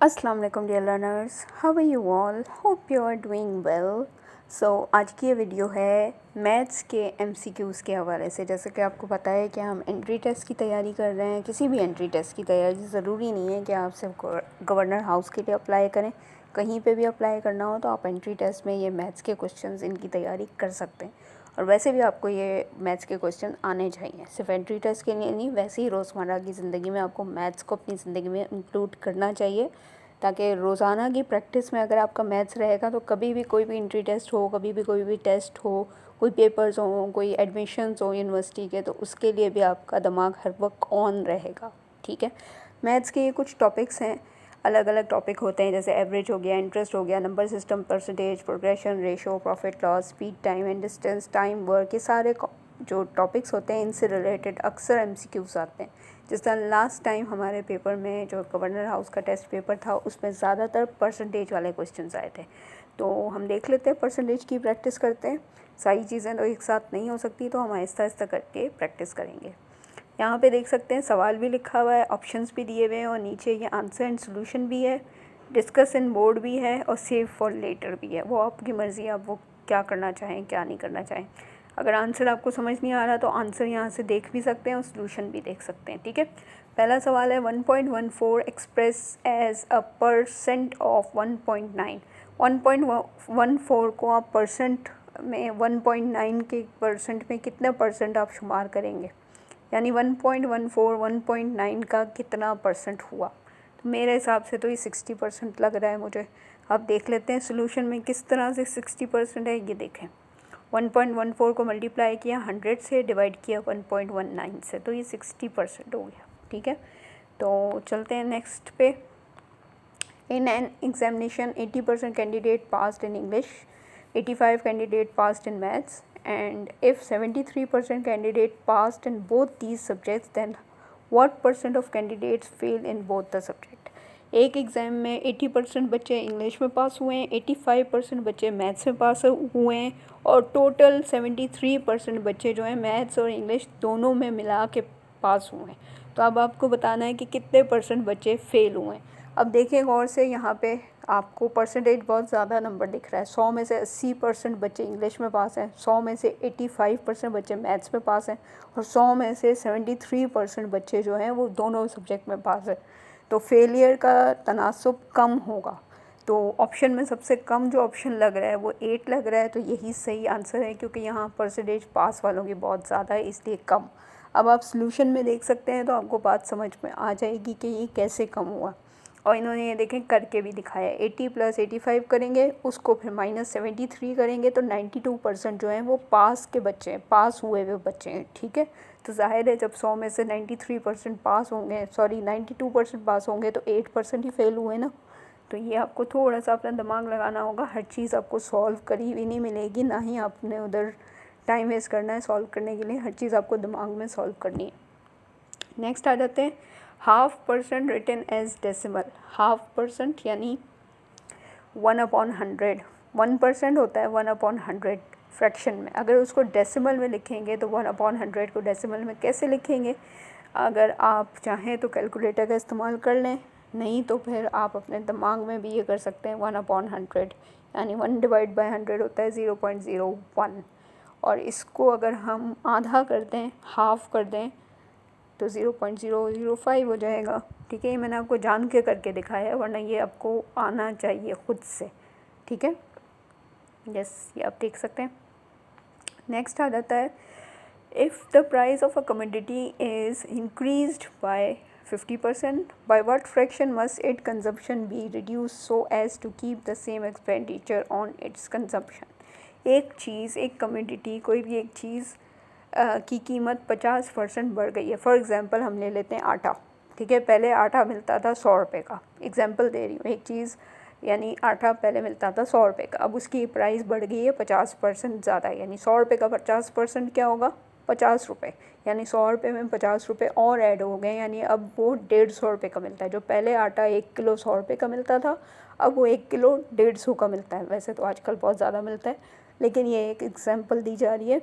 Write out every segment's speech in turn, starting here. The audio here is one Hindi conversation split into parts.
अस्सलाम वालेकुम dear learners, how are you all, hope you are doing well. So आज की ये वीडियो है मैथ्स के एमसीक्यूज़ के हवाले से। जैसे कि आपको पता है कि हम एंट्री टेस्ट की तैयारी कर रहे हैं। किसी भी एंट्री टेस्ट की तैयारी ज़रूरी नहीं है कि आप सिर्फ गवर्नर हाउस के लिए अप्लाई करें, कहीं पे भी अप्लाई करना हो तो आप एंट्री टेस्ट में ये मैथ्स के क्वेश्चंस इनकी तैयारी कर सकते हैं। और वैसे भी आपको ये मैथ्स के क्वेश्चन आने चाहिए, सिर्फ एंट्री टेस्ट के लिए नहीं, वैसे ही रोज़मर्रा की ज़िंदगी में आपको मैथ्स को अपनी ज़िंदगी में इंक्लूड करना चाहिए, ताकि रोज़ाना की प्रैक्टिस में अगर आपका मैथ्स रहेगा तो कभी भी कोई भी एंट्री टेस्ट हो, कभी भी कोई भी टेस्ट हो, कोई पेपर्स हो, कोई एडमिशन्स हो यूनिवर्सिटी के, तो उसके लिए भी आपका दिमाग हर वक्त ऑन रहेगा। ठीक है, मैथ्स के ये कुछ टॉपिक्स हैं, अलग अलग टॉपिक होते हैं, जैसे एवरेज हो गया, इंटरेस्ट हो गया, number system, percentage, progression, ratio, profit loss, speed, time and distance, time work, ये सारे जो टॉपिक्स होते हैं इनसे रिलेटेड अक्सर एमसीक्यूज़ आते हैं। जिस तरह लास्ट टाइम हमारे पेपर में जो गवर्नर हाउस का टेस्ट पेपर था उसमें ज़्यादातर परसेंटेज वाले क्वेश्चंस आए थे। तो हम देख लेते हैं, परसेंटेज की प्रैक्टिस करते हैं। सारी चीज़ें तो एक साथ नहीं हो सकती, तो हम आहिस्ता आहिस्ता करके प्रैक्टिस करेंगे। यहाँ पे देख सकते हैं सवाल भी लिखा हुआ है, ऑप्शंस भी दिए हुए हैं और नीचे ये आंसर एंड सोल्यूशन भी है, डिस्कस इन बोर्ड भी है और सेव फॉर लेटर भी है। वो आपकी मर्ज़ी है, आप वो क्या करना चाहें क्या नहीं करना चाहें। अगर आंसर आपको समझ नहीं आ रहा तो आंसर यहाँ से देख भी सकते हैं और सोल्यूशन भी देख सकते हैं। ठीक है, पहला सवाल है 1.14 express as a percent of 1.9। 1.14 को आप परसेंट में 1.9 के परसेंट में कितने परसेंट आप शुमार करेंगे, यानी 1.14 1.9 का कितना परसेंट हुआ। तो मेरे हिसाब से तो ये 60% लग रहा है मुझे। अब देख लेते हैं सोल्यूशन में किस तरह से 60% है। ये देखें, 1.14 को मल्टीप्लाई किया 100 से, डिवाइड किया 1.19 से, तो ये 60% हो गया। ठीक है, तो चलते हैं नेक्स्ट पे। In an examination 80% candidate passed in English, 85 candidate passed in maths, and if 73% candidate passed in both these subjects, then what percent of candidates fail in both the subject। एक एग्ज़ाम में 80% बच्चे इंग्लिश में पास हुए हैं, 85% बच्चे मैथ्स में पास हुए हैं और टोटल 73% बच्चे जो हैं मैथ्स और इंग्लिश दोनों में मिला के पास हुए हैं। तो अब आपको बताना है कि कितने परसेंट बच्चे फ़ेल हुए हैं। अब देखें गौर से, यहाँ पे आपको परसेंटेज बहुत ज़्यादा नंबर दिख रहा है। 100 में से 80% बच्चे इंग्लिश में पास हैं, 100 में से 85% बच्चे मैथ्स में पास हैं और 100 में से 73% बच्चे जो हैं वो दोनों सब्जेक्ट में पास हैं। तो फेलियर का तनासुब कम होगा। तो ऑप्शन में सबसे कम जो ऑप्शन लग रहा है वो 8 लग रहा है, तो यही सही आंसर है, क्योंकि यहाँ परसेंटेज पास वालों की बहुत ज़्यादा है, इसलिए कम। अब आप सोल्यूशन में देख सकते हैं तो आपको बात समझ में आ जाएगी कि ये कैसे कम हुआ। और इन्होंने ये देखें करके भी दिखाया है। 80 + 85 करेंगे, उसको फिर -73 करेंगे, तो 92% जो हैं वो पास के बच्चे हैं, पास हुए हुए बच्चे हैं। ठीक है, तो जाहिर है जब 100 में से 93% पास होंगे, सॉरी 92% पास होंगे, तो 8% ही फेल हुए ना। तो ये आपको थोड़ा सा अपना दिमाग लगाना होगा, हर चीज़ आपको सॉल्व करी हुई नहीं मिलेगी, ना ही आपने उधर टाइम वेस्ट करना है सॉल्व करने के लिए, हर चीज़ आपको दिमाग में सॉल्व करनी है। नेक्स्ट आ जाते हैं 0.5% रिटन एज डेसिमल। 0.5% यानी 1/100। 1% होता है 1/100 फ्रैक्शन में। अगर उसको डेसिमल में लिखेंगे तो 1/100 को डेसिमल में कैसे लिखेंगे? अगर आप चाहें तो कैलकुलेटर का इस्तेमाल कर लें, नहीं तो फिर आप अपने दिमाग में भी ये कर सकते हैं 1/100, यानी 1/100 होता है 0.01। और इसको अगर हम आधा कर दें, हाफ़ कर दें, तो 0.005 हो जाएगा। ठीक है, ये मैंने आपको जान के करके दिखाया है, वरना ये आपको आना चाहिए ख़ुद से। ठीक है, यस, ये आप देख सकते हैं। नेक्स्ट आ जाता है, if the price of a commodity is increased by 50%, by what fraction must it consumption be reduce so as to keep the same expenditure on its consumption. एक चीज़, एक कमोडिटी, कोई भी एक चीज़ की कीमत 50% बढ़ गई है। फॉर एग्ज़ाम्पल हम ले लेते हैं आटा। ठीक है, पहले आटा मिलता था 100 रुपये का, एग्ज़ाम्पल दे रही हूँ, एक चीज़ यानी आटा पहले मिलता था 100 रुपये का, अब उसकी प्राइस बढ़ गई है 50% ज़्यादा, यानी 100 रुपये का 50% क्या होगा, 50 रुपये, यानी 100 रुपये में 50 रुपये और ऐड हो गए, यानी अब वो 150 रुपये का मिलता है। जो पहले आटा 1 किलो 100 रुपये का मिलता था, अब वो 1 किलो 150 का मिलता है। वैसे तो आजकल बहुत ज़्यादा मिलता है, लेकिन ये एक एग्ज़ाम्पल दी जा रही है।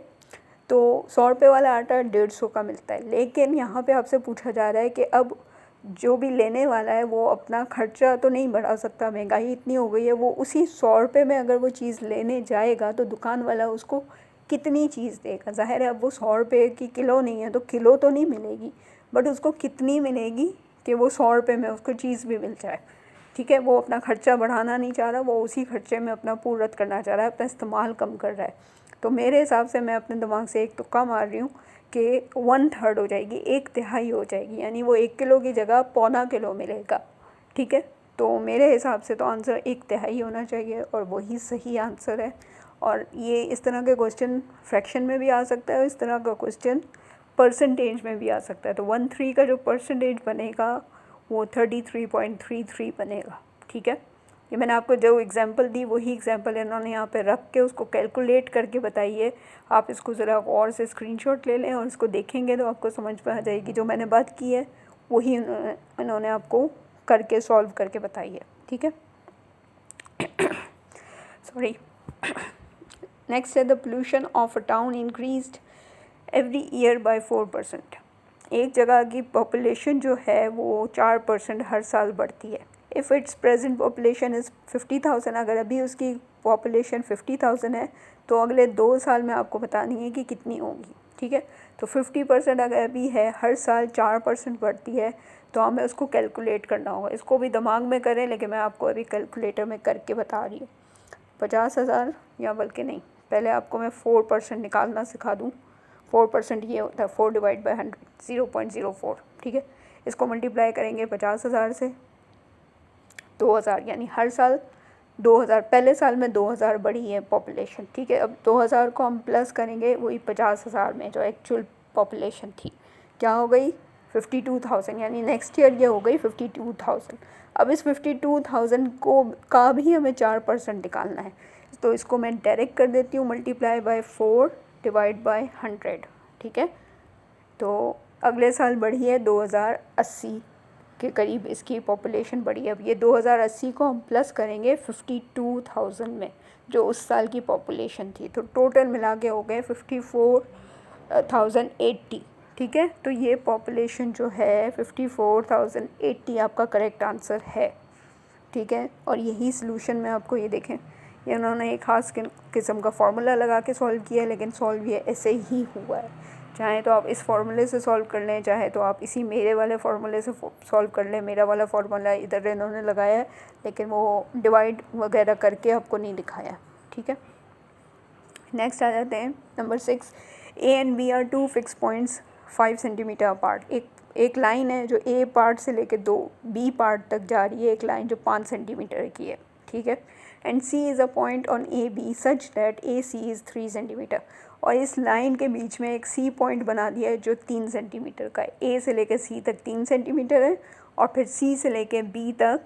तो 100 रुपये वाला आटा 150 का मिलता है, लेकिन यहाँ पे आपसे पूछा जा रहा है कि अब जो भी लेने वाला है वो अपना खर्चा तो नहीं बढ़ा सकता, महंगाई इतनी हो गई है। वो उसी 100 रुपये में अगर वो चीज़ लेने जाएगा तो दुकान वाला उसको कितनी चीज़ देगा। ज़ाहिर है अब वो 100 रुपये की किलो नहीं है तो किलो तो नहीं मिलेगी, बट उसको कितनी मिलेगी कि वो 100 रुपये में उसको चीज़ भी मिल जाए। ठीक है, वो अपना खर्चा बढ़ाना नहीं चाह रहा, वो उसी खर्चे में अपना पूरत करना चाह रहा है, अपना इस्तेमाल कम कर रहा है। तो मेरे हिसाब से मैं अपने दिमाग से एक तुक्का मार रही हूँ कि 1/3 हो जाएगी, 1/3 हो जाएगी, यानी वो 1 किलो की जगह 1/4 किलो मिलेगा। ठीक है, तो मेरे हिसाब से तो आंसर 1/3 होना चाहिए और वही सही आंसर है। और ये इस तरह के क्वेश्चन फ्रैक्शन में भी आ सकता है और इस तरह का क्वेश्चन परसेंटेज में भी आ सकता है। तो 1/3 का जो परसेंटेज बनेगा वो 33.33 बनेगा। ठीक है, ये मैंने आपको जो एग्ज़ाम्पल दी वही एग्ज़ाम्पल इन्होंने यहाँ पे रख के उसको कैलकुलेट करके बताई है। आप इसको ज़रा और से स्क्रीनशॉट ले लें और इसको देखेंगे तो आपको समझ में आ जाएगी। जो मैंने बात की है वही इन्होंने आपको करके सॉल्व करके बताई है। ठीक है, सॉरी। नेक्स्ट है the pollution of a town increased every year by 4%। एक जगह की पॉपुलेशन जो है वो 4% हर साल बढ़ती है। If it's present population is 50,000, अगर अभी उसकी पॉपुलेशन 50,000 है तो अगले 2 साल में आपको बतानी है कि कितनी होगी। ठीक है, तो 50% अगर अभी है, हर साल 4% बढ़ती है, तो हमें उसको कैलकुलेट करना होगा। इसको भी दिमाग में करें, लेकिन मैं आपको अभी कैलकुलेटर में करके बता रही हूँ। 50,000, या बल्कि नहीं, पहले आपको मैं 4% निकालना सिखा दूँ। 4% ये होता है 4 डिवाइड बाई 100, 0.04। ठीक है, इसको मल्टीप्लाई करेंगे 50,000 से 2,000, यानी हर साल 2,000, पहले साल में 2,000 बढ़ी है पॉपुलेशन। ठीक है, अब 2,000 को हम प्लस करेंगे वही 50,000 में जो एक्चुअल पॉपुलेशन थी, क्या हो गई 52,000, यानी नेक्स्ट ईयर ये हो गई 52,000। अब इस 52,000 को का भी हमें 4% निकालना है, तो इसको मैं डायरेक्ट कर देती हूँ मल्टीप्लाई बाय 4 डिवाइड बाय 100। ठीक है, तो अगले साल बढ़ी है 2080 के करीब इसकी पॉपुलेशन बढ़ी है। अब ये 2080 को हम प्लस करेंगे 52,000 में जो उस साल की पॉपुलेशन थी, तो टोटल मिला के हो गए 54,080। ठीक है, तो ये पॉपुलेशन जो है 54,080 आपका करेक्ट आंसर है। ठीक है, और यही सलूशन में आपको ये देखें, ये उन्होंने एक ख़ास किस्म का फार्मूला लगा के सॉल्व किया है, लेकिन सॉल्व ये ऐसे ही हुआ है। चाहे तो आप इस फार्मूले से सॉल्व कर लें, चाहे तो आप इसी मेरे वाले फार्मूले से सॉल्व कर लें। मेरा वाला फार्मूला इधर इन्होंने लगाया है, लेकिन वो डिवाइड वगैरह करके आपको नहीं दिखाया। ठीक है, नेक्स्ट आ जाते हैं number 6। A and B are 2 fix points 5 centimetre apart. एक लाइन है जो ए पार्ट से लेकर बी पार्ट तक जा रही है, एक लाइन जो 5 सेंटीमीटर की है। ठीक है, and C is a point on A B such that A C is 3 centimetre. और इस लाइन के बीच में एक सी पॉइंट बना दिया है जो 3 सेंटीमीटर का है। ए से लेकर सी तक 3 सेंटीमीटर है और फिर सी से लेकर बी तक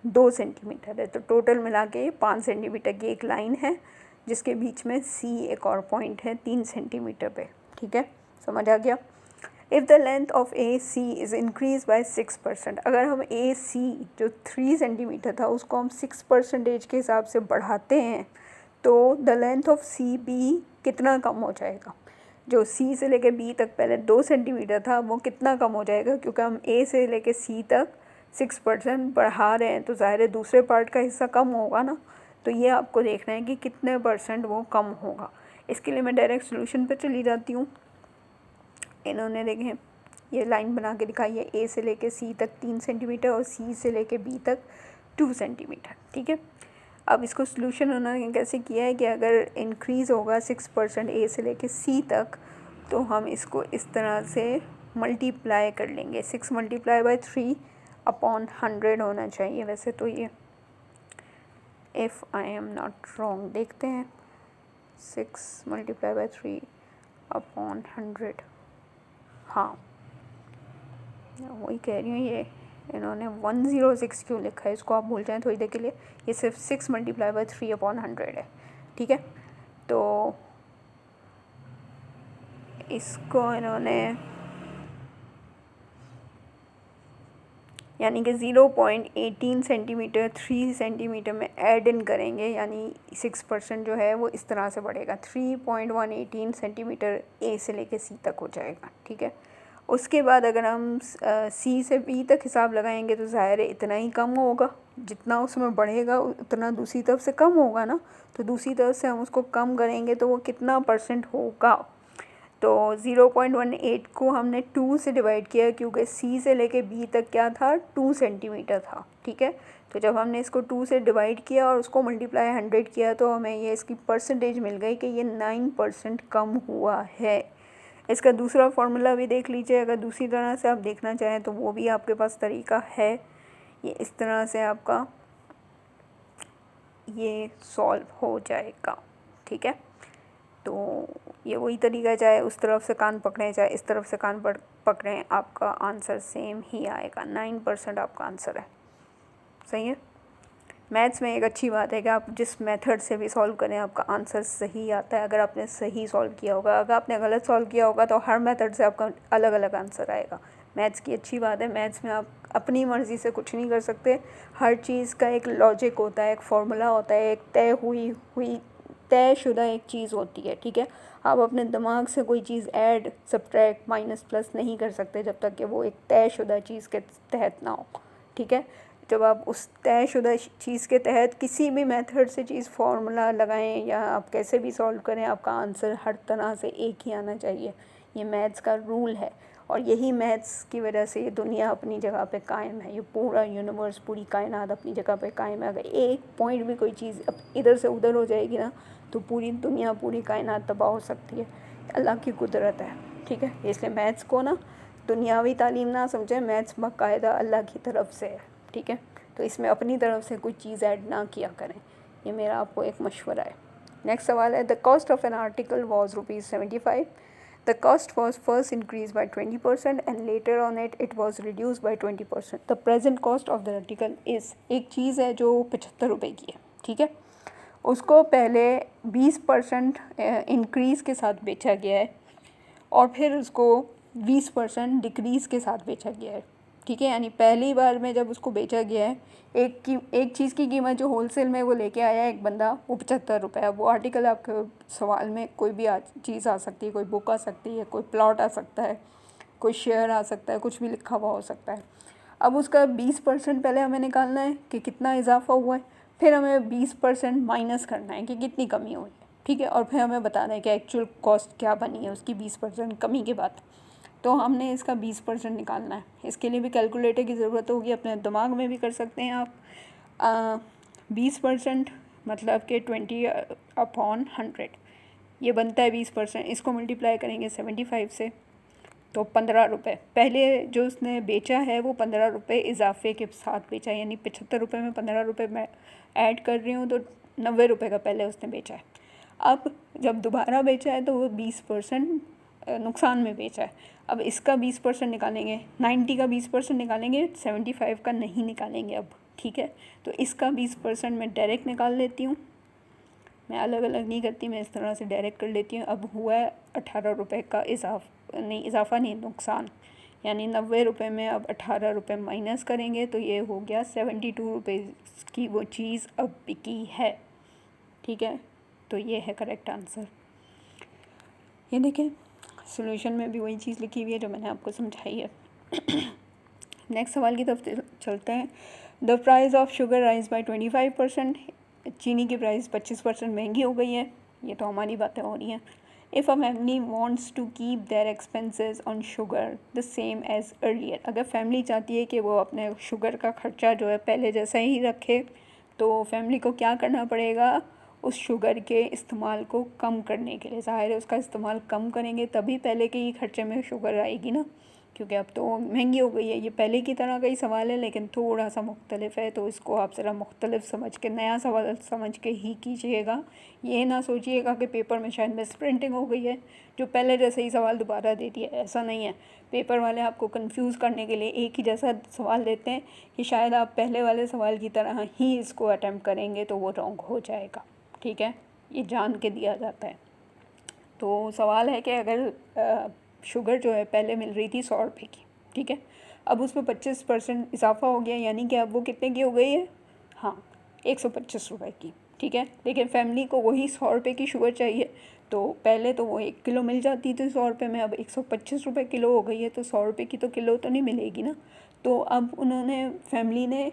2 सेंटीमीटर है, तो टोटल मिला के 5 सेंटीमीटर की एक लाइन है जिसके बीच में सी एक और पॉइंट है 3 सेंटीमीटर पे। ठीक है, समझ आ गया। If the length of A C is increase by 6%, अगर हम ए सी जो 3 सेंटीमीटर था उसको हम 6% के हिसाब से बढ़ाते हैं तो the length of C B कितना कम हो जाएगा। जो सी से लेके बी तक पहले 2 सेंटीमीटर था वो कितना कम हो जाएगा, क्योंकि हम ए से लेके सी तक 6% बढ़ा रहे हैं तो ज़ाहिर है दूसरे पार्ट का हिस्सा कम होगा ना। तो ये आपको देखना है कि कितने % वो कम होगा। इसके लिए मैं डायरेक्ट सोल्यूशन पे चली जाती हूँ। इन्होंने देखें ये लाइन बना के दिखाई है, ए से लेके सी तक 3 सेंटीमीटर और सी से लेके बी तक 2 सेंटीमीटर। ठीक है, अब इसको सोल्यूशन उन्होंने कैसे किया है कि अगर इंक्रीज़ होगा 6% ए से लेके सी तक तो हम इसको इस तरह से मल्टीप्लाई कर लेंगे। 6 मल्टीप्लाई बाय 3/100 होना चाहिए वैसे तो ये, if I am not wrong. देखते हैं 6 मल्टीप्लाई बाय 3/100, हाँ वही कह रही हूँ। ये इन्होंने 106 क्यों लिखा है इसको आप भूल जाएं थोड़ी देर के लिए, ये सिर्फ 6 मल्टीप्लाई बाय 3/100 है। ठीक है, तो इसको इन्होंने यानी कि 0.18 सेंटीमीटर 3 सेंटीमीटर में ऐड इन करेंगे, यानी 6% जो है वो इस तरह से बढ़ेगा। 3.118 सेंटीमीटर ए से लेके सी तक हो जाएगा। ठीक है, उसके बाद अगर हम सी से बी तक हिसाब लगाएंगे तो ज़ाहिर है इतना ही कम होगा, जितना उसमें बढ़ेगा उतना दूसरी तरफ से कम होगा ना। तो दूसरी तरफ से हम उसको कम करेंगे तो वो कितना परसेंट होगा, तो 0.18 को हमने 2 से डिवाइड किया क्योंकि सी से लेके बी तक क्या था 2 सेंटीमीटर था, ठीक है। तो जब हमने इसको 2 से डिवाइड किया और उसको मल्टीप्लाई 100 किया तो हमें ये इसकी परसेंटेज मिल गई कि ये 9% कम हुआ है। इसका दूसरा फार्मूला भी देख लीजिए, अगर दूसरी तरह से आप देखना चाहें तो वो भी आपके पास तरीका है। ये इस तरह से आपका ये सॉल्व हो जाएगा, ठीक है। तो ये वही तरीका, चाहे उस तरफ से कान पकड़ें चाहे इस तरफ से कान पकड़ें, आपका आंसर सेम ही आएगा। 9% आपका आंसर है, सही है। मैथ्स में एक अच्छी बात है कि आप जिस मेथड से भी सॉल्व करें आपका आंसर सही आता है, अगर आपने सही सॉल्व किया होगा। अगर आपने गलत सॉल्व किया होगा तो हर मेथड से आपका अलग अलग आंसर आएगा। मैथ्स की अच्छी बात है, मैथ्स में आप अपनी मर्ज़ी से कुछ नहीं कर सकते। हर चीज़ का एक लॉजिक होता है, एक फार्मूला होता है, एक तयशुदा एक चीज़ होती है, ठीक है। आप अपने दिमाग से कोई चीज़ ऐड सब्ट्रैक्ट माइनस प्लस नहीं कर सकते जब तक कि वो एक तयशुदा चीज़ के तहत ना हो, ठीक है। जब आप उस तयशुदा चीज़ के तहत किसी भी मेथड से चीज़ फार्मूला लगाएं या आप कैसे भी सॉल्व करें, आपका आंसर हर तरह से एक ही आना चाहिए। ये मैथ्स का रूल है और यही मैथ्स की वजह से ये दुनिया अपनी जगह पे कायम है। ये पूरा यूनिवर्स, पूरी कायनात अपनी जगह पे कायम है। अगर एक पॉइंट भी कोई चीज़ इधर से उधर हो जाएगी ना तो पूरी दुनिया, पूरी कायनात तबाह हो सकती है। अल्लाह की कुदरत है, ठीक है। इसलिए मैथ्स को ना दुनियावी तालीम ना समझें, मैथ्स बाकायदा अल्लाह की तरफ से है, ठीक है। तो इसमें अपनी तरफ से कोई चीज़ ऐड ना किया करें, ये मेरा आपको एक मशवरा है। नेक्स्ट सवाल है, the cost of an article was ₹75। The cost was first increase by 20% and later on it was reduce by 20%। The present cost of the article is, एक चीज़ है जो 75 रुपये की है, ठीक है। उसको पहले 20% इंक्रीज़ के साथ बेचा गया है और फिर उसको 20% डिक्रीज़ के साथ बेचा गया है, ठीक है। यानी पहली बार में जब उसको बेचा गया है, एक चीज़ की कीमत जो होलसेल में वो लेके आया है एक बंदा, वो 75 रुपये है। वो आर्टिकल आपके सवाल में कोई भी चीज़ आ सकती है, कोई बुक आ सकती है, कोई प्लॉट आ सकता है, कोई शेयर आ सकता है, कुछ भी लिखा हुआ हो सकता है। अब उसका 20% पहले हमें निकालना है कि कितना इजाफा हुआ है, फिर हमें 20% माइनस करना है कि कितनी कमी हुई है, ठीक है। और फिर हमें बताना है कि एक्चुअल कॉस्ट क्या बनी है उसकी 20% कमी के बाद। तो हमने इसका 20% निकालना है। इसके लिए भी कैलकुलेटर की ज़रूरत होगी, अपने दिमाग में भी कर सकते हैं आप। 20% मतलब कि 20/100 ये बनता है 20%। इसको मल्टीप्लाई करेंगे 75 से तो 15 रुपये। पहले जो उसने बेचा है वो 15 रुपये इजाफे के साथ बेचा है, यानी 75 रुपये में 15 रुपये मैं ऐड कर रही हूँ तो 90 रुपये का पहले उसने बेचा है। अब जब दोबारा बेचा है तो वो 20% नुकसान में बेचा है। अब इसका 20% निकालेंगे, 90 का 20% निकालेंगे, 75 का नहीं निकालेंगे अब, ठीक है। तो इसका 20% मैं डायरेक्ट निकाल लेती हूँ, मैं अलग अलग नहीं करती, मैं इस तरह से डायरेक्ट कर लेती हूँ। अब हुआ है 18 रुपये का इजाफा नहीं, नुकसान। यानी 90 रुपये में अब 18 रुपये माइनस करेंगे तो ये हो गया 72 रुपये की वो चीज़ अब बिकी है, ठीक है। तो ये है करेक्ट आंसर। ये देखें सॉल्यूशन में भी वही चीज़ लिखी हुई है जो मैंने आपको समझाई है। नेक्स्ट सवाल की तरफ चलते हैं। The price of sugar rise by 25%। चीनी की प्राइस 25% महंगी हो गई है। ये तो हमारी बातें हो रही हैं। If a family wants to keep their expenses on sugar the same as earlier. अगर फैमिली चाहती है कि वो अपने शुगर का ख़र्चा जो है पहले जैसा ही रखे तो फैमिली को क्या करना पड़ेगा, उस शुगर के इस्तेमाल को कम करने के लिए। ज़ाहिर है उसका इस्तेमाल कम करेंगे तभी पहले के ही खर्चे में शुगर आएगी ना, क्योंकि अब तो महंगी हो गई है। ये पहले की तरह का ही सवाल है लेकिन थोड़ा सा मुख्तलिफ है, तो इसको आप ज़रा मुख्तलिफ समझ के, नया सवाल समझ के ही कीजिएगा। ये ना सोचिएगा कि पेपर में शायद मिस प्रिंटिंग हो गई है जो पहले जैसे ही सवाल दोबारा दे दिया, ऐसा नहीं है। पेपर वाले आपको कंफ्यूज करने के लिए एक ही जैसा सवाल देते हैं कि शायद आप पहले वाले सवाल की तरह ही इसको अटैम्प्ट करेंगे तो वो रॉन्ग हो जाएगा, ठीक है। ये जान के दिया जाता है। तो सवाल है कि अगर शुगर जो है पहले मिल रही थी 100 रुपये की, ठीक है, अब उसमें 25% इजाफा हो गया, यानी कि अब वो कितने की हो गई है, हाँ 125 रुपये की, ठीक है। लेकिन फैमिली को वही 100 रुपये की शुगर चाहिए तो पहले तो वो 1 किलो मिल जाती थी 100 रुपये में, अब 125 रुपये किलो हो गई है, तो 100 रुपये की तो किलो तो नहीं मिलेगी ना। तो अब उन्होंने फैमिली ने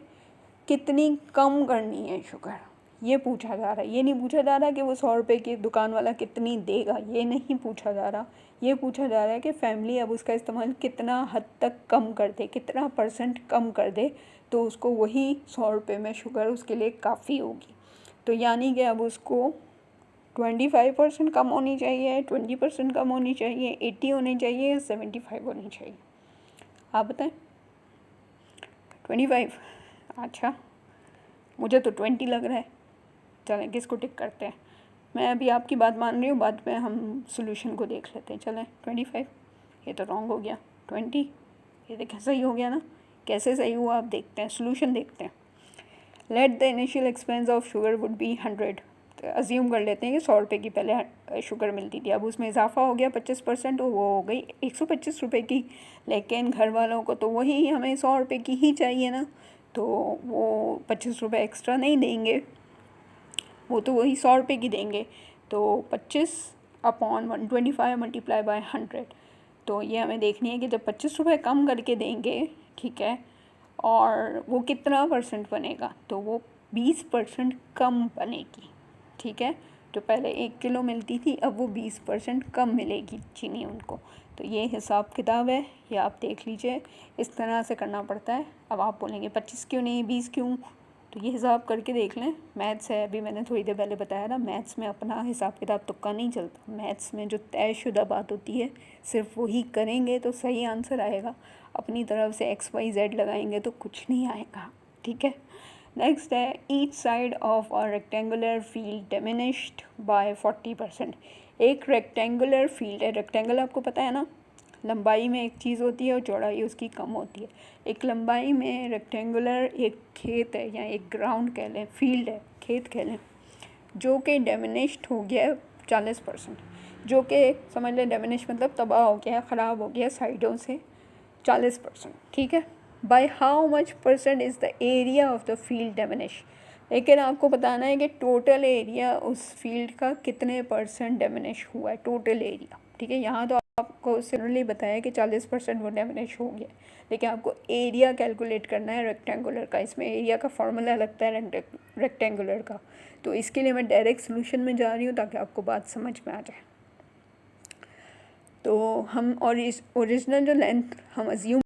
कितनी कम करनी है शुगर, ये पूछा जा रहा है। ये नहीं पूछा जा रहा कि वो 100 रुपये की दुकान वाला कितनी देगा, ये नहीं पूछा जा रहा। ये पूछा जा रहा है कि फैमिली अब उसका इस्तेमाल कितना हद तक कम कर दे, कितना % कम कर दे, तो उसको वही 100 रुपये में शुगर उसके लिए काफ़ी होगी। तो यानी कि अब उसको 25% कम होनी चाहिए, 20% कम होनी चाहिए, 80 होनी चाहिए, 75 होनी चाहिए। आप बताएं। 25? अच्छा, मुझे तो 20 लग रहा है। चलें किसको टिक करते हैं। मैं अभी आपकी बात मान रही हूँ, बाद में हम सोल्यूशन को देख लेते हैं। चलें 25, ये तो रॉन्ग हो गया। 20, ये देखिए सही हो गया ना। कैसे सही हुआ आप देखते हैं, सोल्यूशन देखते हैं। Let the initial expense of sugar would be 100। Assume कर लेते हैं कि 100 रुपये की पहले शुगर मिलती थी, अब उसमें इजाफा हो गया 25%, तो वो हो गई 125 रुपये की। लेकिन घर वालों को तो वही हमें 100 रुपये की ही चाहिए ना, तो वो 25 रुपये एक्स्ट्रा नहीं देंगे, वो तो वही 100 रुपये की देंगे। तो 25/125 मल्टीप्लाई बाय 100। तो ये हमें देखनी है कि जब 25 रुपये कम करके देंगे, ठीक है, और वो कितना % बनेगा, तो वो 20% कम बनेगी। ठीक है, जो पहले 1 किलो मिलती थी, अब वो 20% कम मिलेगी चीनी उनको। तो ये हिसाब किताब है, ये आप देख लीजिए, इस तरह से करना पड़ता है। अब आप बोलेंगे 25 क्यों नहीं, 20 क्यों, तो ये हिसाब करके देख लें। मैथ्स है, अभी मैंने थोड़ी देर पहले बताया ना, मैथ्स में अपना हिसाब किताब तुक्का नहीं चलता। मैथ्स में जो तयशुदा बात होती है, सिर्फ वही करेंगे तो सही आंसर आएगा। अपनी तरफ से XYZ लगाएंगे तो कुछ नहीं आएगा। ठीक है, नेक्स्ट है, each side of a rectangular field diminished by 40%। एक रेक्टेंगुलर फील्ड है, रेक्टेंगल आपको पता है ना, लंबाई में एक चीज़ होती है और चौड़ाई उसकी कम होती है। एक लंबाई में रेक्टेंगुलर एक खेत है या एक ग्राउंड कह लें, फील्ड है, खेत कह लें, जो कि डिमिनिश्ड हो गया 40%, जो कि समझ लें डिमिनिश मतलब तबाह हो गया, ख़राब हो गया साइडों से 40%। ठीक है, by how much % is the area of the field diminish. लेकिन आपको बताना है कि टोटल एरिया उस फील्ड का कितने % डिमिनिश हुआ है, टोटल एरिया। ठीक है, यहाँ तो आपको सिमिलरली बताया कि 40% वो डिमिनिश हो गया, लेकिन आपको एरिया कैलकुलेट करना है रेक्टेंगुलर का। इसमें एरिया का फॉर्मूला लगता है रेक्टेंगुलर का, तो इसके लिए मैं डायरेक्ट सोल्यूशन में जा रही हूँ ताकि आपको बात समझ में आ जाए। तो हम और इस ओरिजिनल जो लेंथ हम अज्यूम